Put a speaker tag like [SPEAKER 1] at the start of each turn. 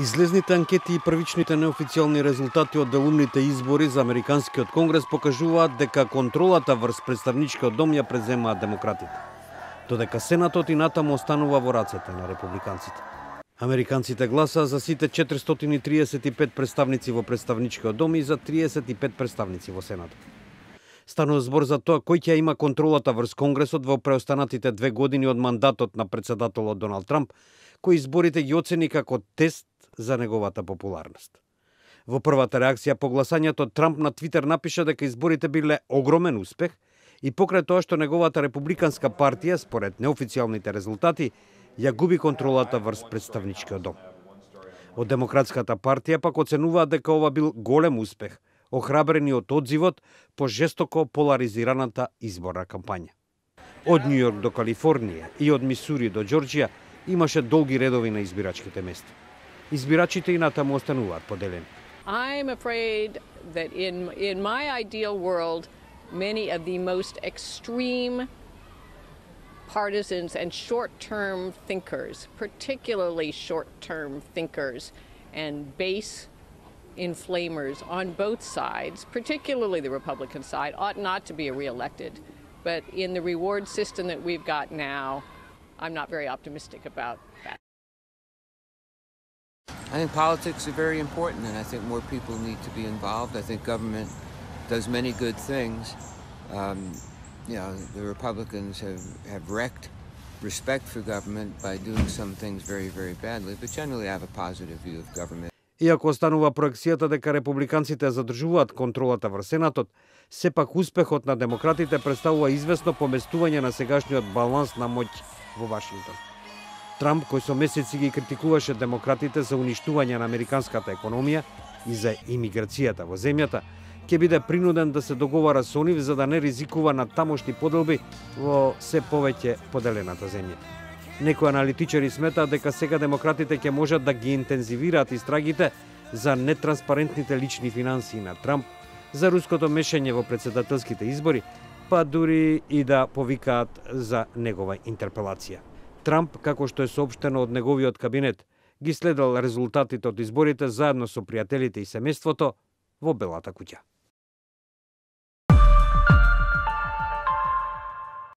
[SPEAKER 1] Излезните анкети и првичните неофицијални резултати од делумните избори за Американскиот конгрес покажуваат дека контролата врз представничкиот дом ја преземаат демократите, додека Сенатот и натаму останува во рацете на републиканците. Американците гласаа за сите 435 представници во представничкиот дом и за 35 представници во Сенатот. Станува збор за тоа кој ќе има контролата врз Конгресот во преостанатите 2 години од мандатот на председателот Доналд Трамп, кој изборите ги оцени како тест за неговата популарност. Во првата реакција по гласањето, Трамп на Твитер напиша дека изборите биле огромен успех и покрај тоа што неговата републиканска партија, според неофицијалните резултати, ја губи контролата врз представничкиот дом. Од Демократската партија пак оценуваат дека ова бил голем успех, охрабрени од одзивот по жестоко поларизираната изборна кампања. Од Њу Јорк до Калифорнија и од Мисури до Џорџија имаше долги редови на избирачките места. Избирачите и натаму остануваат поделени.
[SPEAKER 2] I'm afraid that in my ideal world, many of the most extreme partisans and short-term thinkers, particularly short-term thinkers and base inflamers on both sides, particularly the Republican side, ought not to be re-elected. But in the reward system that we've got now, I'm not very optimistic about that.
[SPEAKER 3] I think politics are very important, and I think more people need to be involved. I think government does many good things. The Republicans have wrecked respect for government by doing some things very, very badly, but generally I have a positive view of government.
[SPEAKER 1] Иако останува проекцијата дека републиканците задржуваат контролата врз Сенатот, сепак успехот на демократите представува известно поместување на сегашниот баланс на моќ во Вашингтон. Трамп, кој со месеци ги критикуваше демократите за уништување на американската економија и за имиграцијата во земјата, ќе биде принуден да се договара со нив за да не ризикува на тамошни поделби во се повеќе поделената земја. Некои аналитичари сметаат дека сега демократите ќе можат да ги интензивираат истрагите за нетранспарентните лични финансии на Трамп, за руското мешање во претседателските избори, па дури и да повикаат за негова интерпелација. Трамп, како што е соопштено од неговиот кабинет, ги следел резултатите од изборите заедно со пријателите и семејството во Белата куќа.